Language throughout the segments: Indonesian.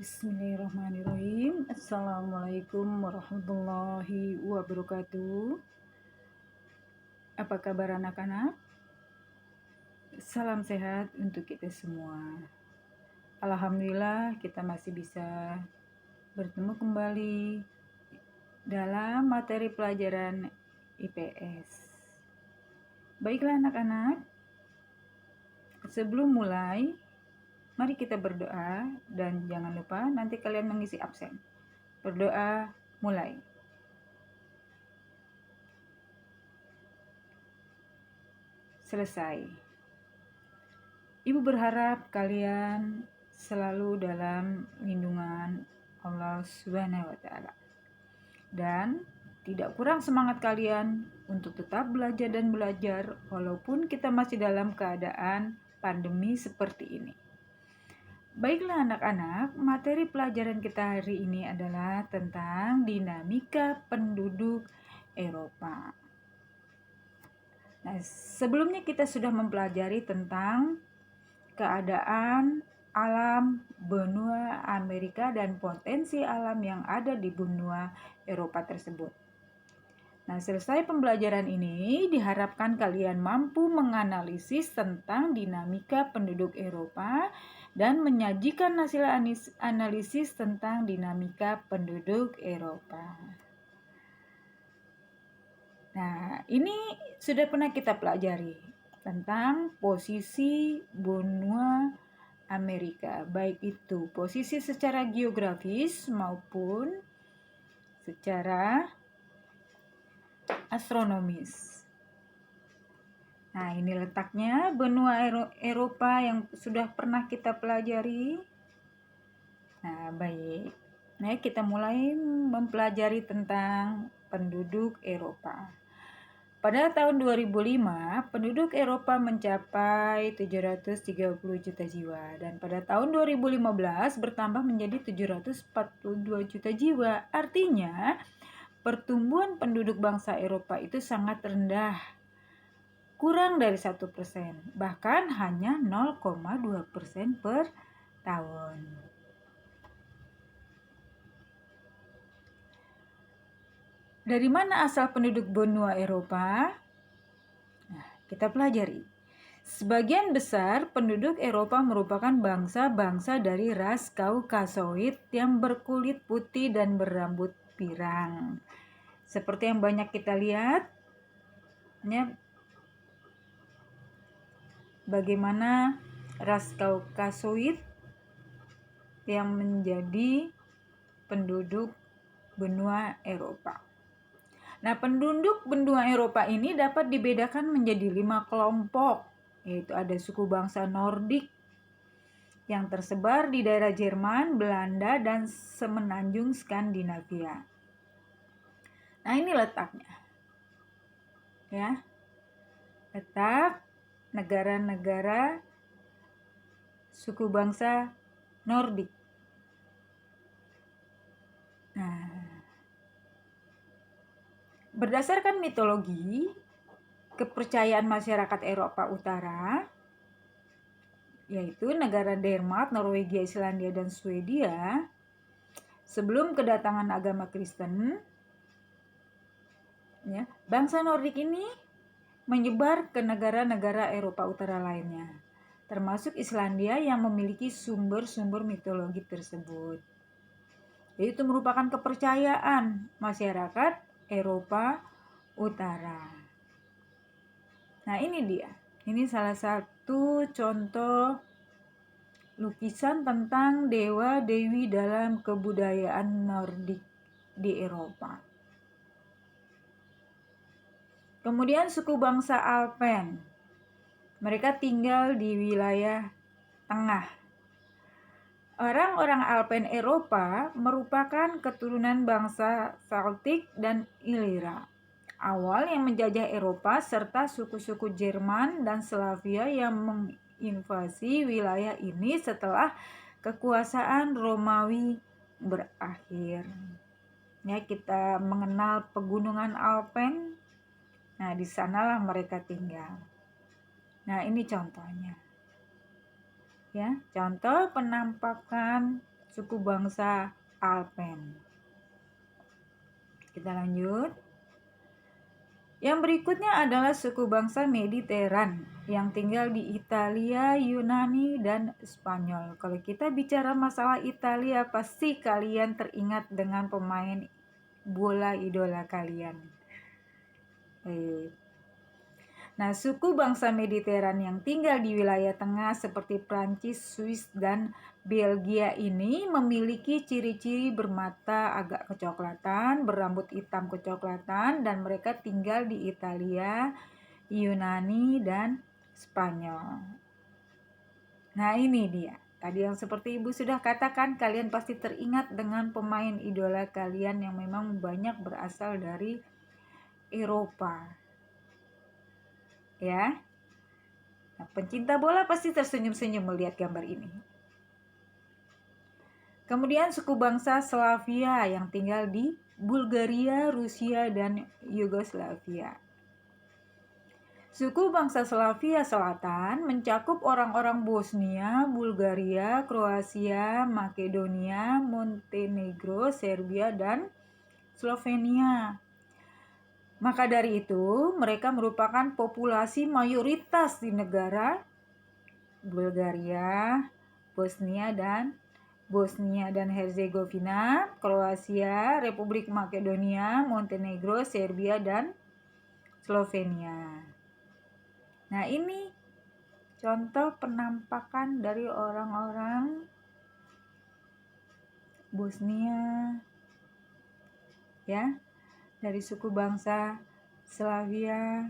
Bismillahirrahmanirrahim. Assalamualaikum warahmatullahi wabarakatuh. Apa kabar anak-anak? Salam sehat untuk kita semua. Alhamdulillah kita masih bisa bertemu kembali dalam materi pelajaran IPS. Baiklah anak-anak, sebelum mulai, mari kita berdoa dan jangan lupa nanti kalian mengisi absen. Berdoa mulai. Selesai. Ibu berharap kalian selalu dalam lindungan Allah Subhanahu wa Ta'ala, dan tidak kurang semangat kalian untuk tetap belajar dan belajar walaupun kita masih dalam keadaan pandemi seperti ini. Baiklah anak-anak, materi pelajaran kita hari ini adalah tentang dinamika penduduk Eropa. Nah, sebelumnya kita sudah mempelajari tentang keadaan alam benua Amerika dan potensi alam yang ada di benua Eropa tersebut. Nah, selesai pembelajaran ini diharapkan kalian mampu menganalisis tentang dinamika penduduk Eropa dan menyajikan hasil analisis tentang dinamika penduduk Eropa. Nah, ini sudah pernah kita pelajari tentang posisi benua Amerika, baik itu posisi secara geografis maupun secara astronomis. Nah, ini letaknya benua Eropa yang sudah pernah kita pelajari. Nah, baik. Nah, kita mulai mempelajari tentang penduduk Eropa. Pada tahun 2005, penduduk Eropa mencapai 730 juta jiwa dan pada tahun 2015 bertambah menjadi 742 juta jiwa. Artinya, pertumbuhan penduduk bangsa Eropa itu sangat rendah, kurang dari 1%, bahkan hanya 0,2% per tahun. Dari mana asal penduduk benua Eropa? Nah, kita pelajari. Sebagian besar penduduk Eropa merupakan bangsa-bangsa dari ras Kaukasoid yang berkulit putih dan berambut pirang. Seperti yang banyak kita lihat, ya, bagaimana ras Kaukasoid yang menjadi penduduk benua Eropa. Nah, penduduk benua Eropa ini dapat dibedakan menjadi 5 kelompok, yaitu ada suku bangsa Nordik yang tersebar di daerah Jerman, Belanda, dan semenanjung Skandinavia. Nah, ini letaknya. Ya. Letak negara-negara suku bangsa Nordik. Nah, berdasarkan mitologi, kepercayaan masyarakat Eropa Utara, yaitu negara Denmark, Norwegia, Islandia, dan Swedia, sebelum kedatangan agama Kristen, ya, bangsa Nordik ini menyebar ke negara-negara Eropa Utara lainnya, termasuk Islandia yang memiliki sumber-sumber mitologi tersebut. Jadi itu merupakan kepercayaan masyarakat Eropa Utara. Nah, ini dia. Ini salah satu contoh lukisan tentang dewa-dewi dalam kebudayaan Nordik di Eropa. Kemudian suku bangsa Alpen. Mereka tinggal di wilayah tengah. Orang-orang Alpen Eropa merupakan keturunan bangsa Celtic dan Illyria awal yang menjajah Eropa serta suku-suku Jerman dan Slavia yang menginvasi wilayah ini setelah kekuasaan Romawi berakhir. Ya, kita mengenal pegunungan Alpen. Nah, di sanalah mereka tinggal. Nah, ini contohnya. Ya, contoh penampakan suku bangsa Alpen. Kita lanjut. Yang berikutnya adalah suku bangsa Mediteran yang tinggal di Italia, Yunani, dan Spanyol. Kalau kita bicara masalah Italia, pasti kalian teringat dengan pemain bola idola kalian. Nah, suku bangsa Mediteran yang tinggal di wilayah tengah seperti Prancis, Swiss, dan Belgia ini memiliki ciri-ciri bermata agak kecoklatan, berambut hitam kecoklatan, dan mereka tinggal di Italia, Yunani, dan Spanyol. Nah, ini dia. Tadi yang seperti Ibu sudah katakan, kalian pasti teringat dengan pemain idola kalian yang memang banyak berasal dari Eropa. Ya. Nah, pencinta bola pasti tersenyum-senyum melihat gambar ini. Kemudian suku bangsa Slavia yang tinggal di Bulgaria, Rusia, dan Yugoslavia. Suku bangsa Slavia Selatan mencakup orang-orang Bosnia, Bulgaria, Kroasia, Makedonia, Montenegro, Serbia, dan Slovenia. Maka dari itu, mereka merupakan populasi mayoritas di negara Bulgaria, Bosnia dan Herzegovina, Kroasia, Republik Makedonia, Montenegro, Serbia, dan Slovenia. Nah, ini contoh penampakan dari orang-orang Bosnia, ya, dari suku bangsa Slavia,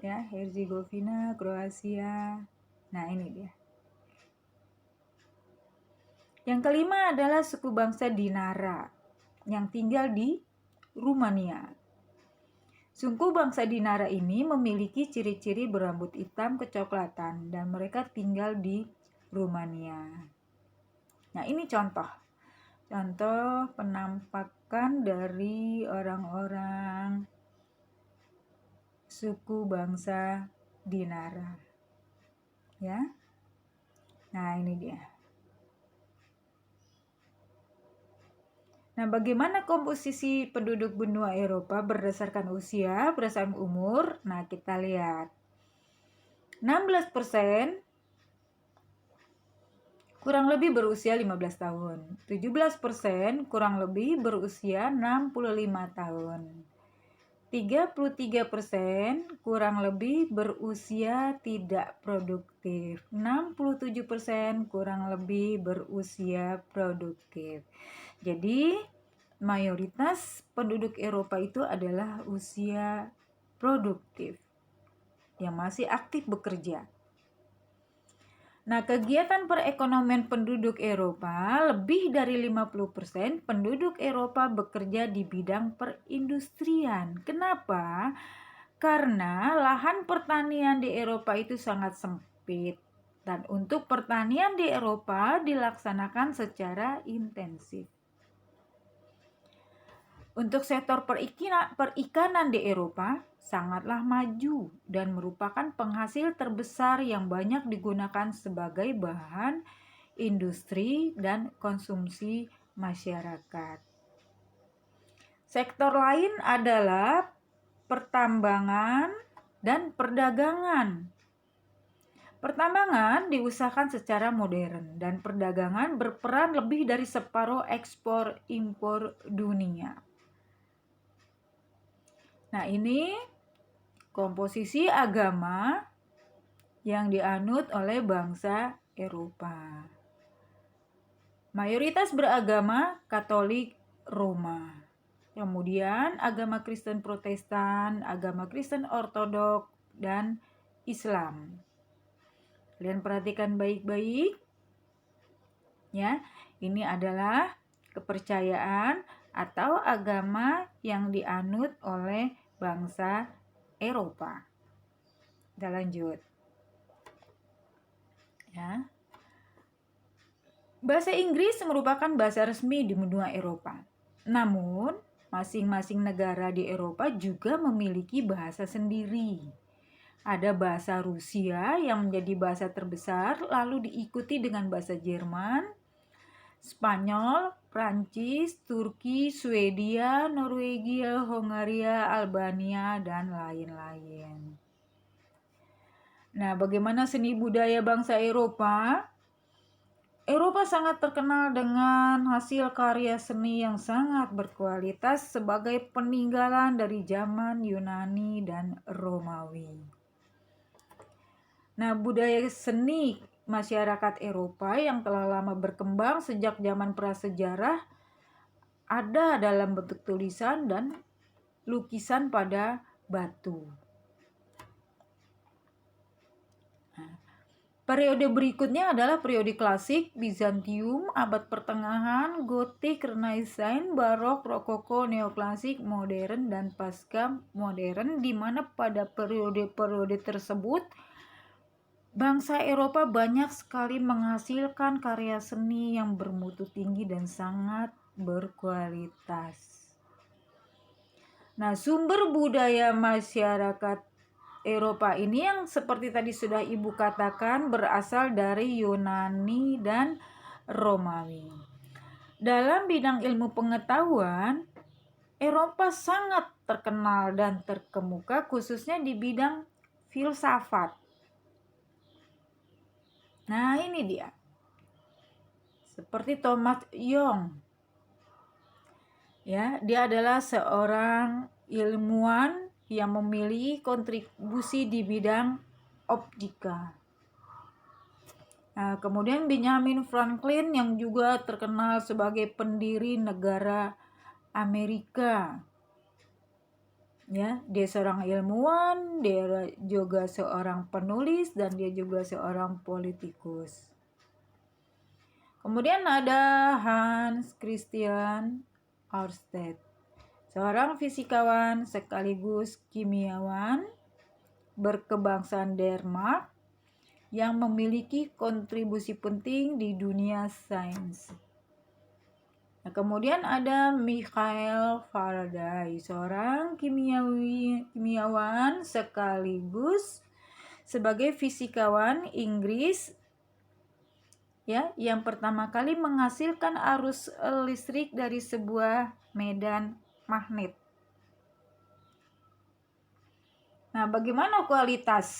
ya, Herzegovina, Kroasia. Nah, ini dia. Yang kelima adalah suku bangsa Dinara yang tinggal di Rumania. Suku bangsa Dinara ini memiliki ciri-ciri berambut hitam kecoklatan dan mereka tinggal di Rumania. Nah, ini contoh penampakan dari orang-orang suku bangsa Dinara. Ya. Nah, ini dia. Nah, bagaimana komposisi penduduk benua Eropa berdasarkan usia, berdasarkan umur? Nah, kita lihat. 16% kurang lebih berusia 15 tahun. 17% kurang lebih berusia 65 tahun. 33% kurang lebih berusia tidak produktif. 67% kurang lebih berusia produktif. Jadi, mayoritas penduduk Eropa itu adalah usia produktif yang masih aktif bekerja. Nah, kegiatan perekonomian penduduk Eropa, lebih dari 50% penduduk Eropa bekerja di bidang perindustrian. Kenapa? Karena lahan pertanian di Eropa itu sangat sempit. Dan untuk pertanian di Eropa dilaksanakan secara intensif. Untuk sektor perikanan di Eropa sangatlah maju dan merupakan penghasil terbesar yang banyak digunakan sebagai bahan industri dan konsumsi masyarakat. Sektor lain adalah pertambangan dan perdagangan. Pertambangan diusahakan secara modern dan perdagangan berperan lebih dari separuh ekspor impor dunia. Nah, ini komposisi agama yang dianut oleh bangsa Eropa. Mayoritas beragama Katolik Roma. Kemudian agama Kristen Protestan, agama Kristen Ortodok, dan Islam. Kalian perhatikan baik-baik. Ya, ini adalah kepercayaan atau agama yang dianut oleh bangsa Eropa. Kita lanjut. Ya. Bahasa Inggris merupakan bahasa resmi di benua Eropa. Namun, masing-masing negara di Eropa juga memiliki bahasa sendiri. Ada bahasa Rusia yang menjadi bahasa terbesar, lalu diikuti dengan bahasa Jerman, Spanyol, Prancis, Turki, Swedia, Norwegia, Hongaria, Albania, dan lain-lain. Nah, bagaimana seni budaya bangsa Eropa? Eropa sangat terkenal dengan hasil karya seni yang sangat berkualitas sebagai peninggalan dari zaman Yunani dan Romawi. Nah, budaya seni masyarakat Eropa yang telah lama berkembang sejak zaman prasejarah ada dalam bentuk tulisan dan lukisan pada batu. Periode berikutnya adalah periode klasik, Bizantium, abad pertengahan, Gotik, Renaissance, Barok, Rokoko, Neoklasik, Modern, dan Pasca Modern, di mana pada periode-periode tersebut bangsa Eropa banyak sekali menghasilkan karya seni yang bermutu tinggi dan sangat berkualitas. Nah, sumber budaya masyarakat Eropa ini yang seperti tadi sudah Ibu katakan berasal dari Yunani dan Romawi. Dalam bidang ilmu pengetahuan, Eropa sangat terkenal dan terkemuka khususnya di bidang filsafat. Nah, ini dia. Seperti Thomas Young. Ya, dia adalah seorang ilmuwan yang memiliki kontribusi di bidang optika. Nah, kemudian Benjamin Franklin yang juga terkenal sebagai pendiri negara Amerika. Ya, dia seorang ilmuwan, dia juga seorang penulis dan dia juga seorang politikus. Kemudian ada Hans Christian Ørsted, seorang fisikawan sekaligus kimiawan berkebangsaan Denmark yang memiliki kontribusi penting di dunia sains. Nah, kemudian ada Michael Faraday, seorang kimiawan sekaligus sebagai fisikawan Inggris ya, yang pertama kali menghasilkan arus listrik dari sebuah medan magnet. Nah, bagaimana kualitas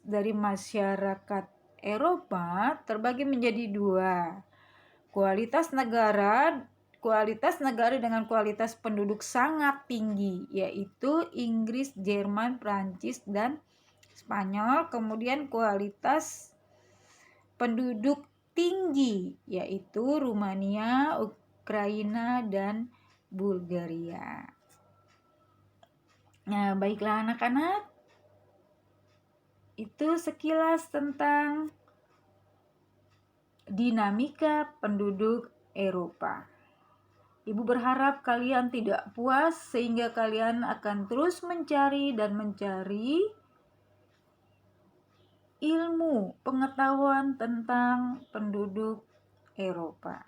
dari masyarakat Eropa terbagi menjadi dua. Kualitas negara dengan kualitas penduduk sangat tinggi, yaitu Inggris, Jerman, Prancis, dan Spanyol. Kemudian kualitas penduduk tinggi, yaitu Rumania, Ukraina, dan Bulgaria. Nah, baiklah anak-anak, itu sekilas tentang dinamika penduduk Eropa. Ibu berharap kalian tidak puas sehingga kalian akan terus mencari ilmu pengetahuan tentang penduduk Eropa.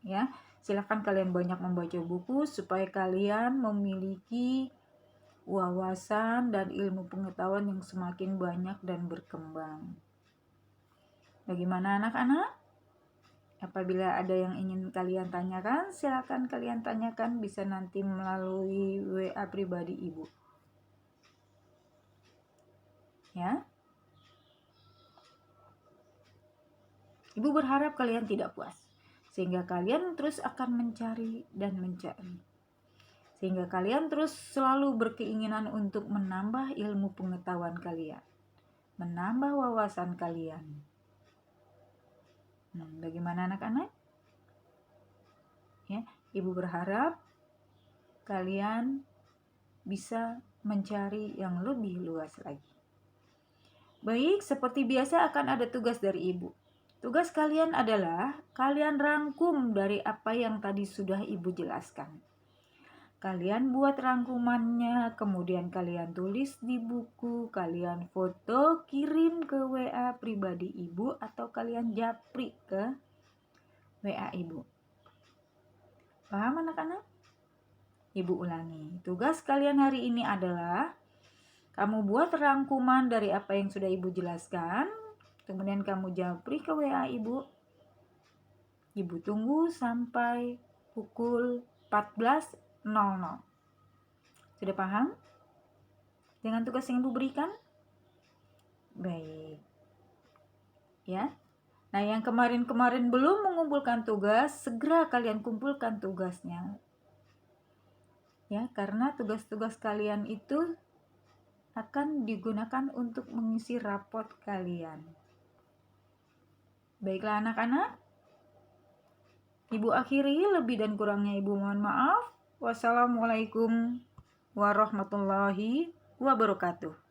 Ya, silakan kalian banyak membaca buku supaya kalian memiliki wawasan dan ilmu pengetahuan yang semakin banyak dan berkembang. Bagaimana anak-anak? Apabila ada yang ingin kalian tanyakan, silakan kalian tanyakan, bisa nanti melalui WA pribadi Ibu. Ya. Ibu berharap kalian tidak puas, sehingga kalian terus akan mencari dan mencari. Sehingga kalian terus selalu berkeinginan untuk menambah ilmu pengetahuan kalian, menambah wawasan kalian. Bagaimana anak-anak? Ya, Ibu berharap kalian bisa mencari yang lebih luas lagi. Baik, seperti biasa akan ada tugas dari Ibu. Tugas kalian adalah kalian rangkum dari apa yang tadi sudah Ibu jelaskan. Kalian buat rangkumannya, kemudian kalian tulis di buku, kalian foto, kirim ke WA pribadi Ibu atau kalian japri ke WA Ibu. Paham anak-anak? Ibu ulangi. Tugas kalian hari ini adalah kamu buat rangkuman dari apa yang sudah Ibu jelaskan. Kemudian kamu japri ke WA Ibu. Ibu tunggu sampai pukul 14.00. Sudah paham dengan tugas yang Ibu berikan? Baik. Ya. Nah, yang kemarin-kemarin belum mengumpulkan tugas, segera kalian kumpulkan tugasnya. Ya, karena tugas-tugas kalian itu akan digunakan untuk mengisi rapot kalian. Baiklah anak-anak. Ibu akhiri, lebih dan kurangnya Ibu mohon maaf. Wassalamualaikum warahmatullahi wabarakatuh.